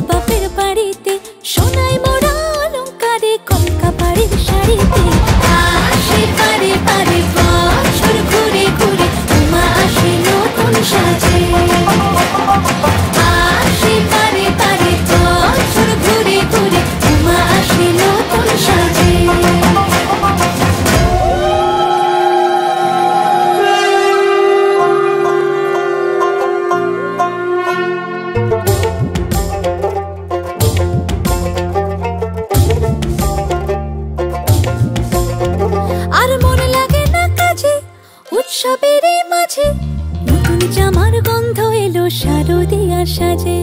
বাপের বাড়িতে, সোনায় মোড়া অলংকারে কলকা বাড়ির শাড়িতে। আসে পারে পারে বছর ঘুরে ঘুরে, উমা আসে নতুন সাজে। আসে পারে পারে বছর ঘুরে ঘুরে, উমা আসে নতুন সাজে। আর মন লাগে না কাজে, উৎসবের মাঝে নতুন জামার গন্ধ এলো শারদিয়ার সাজে।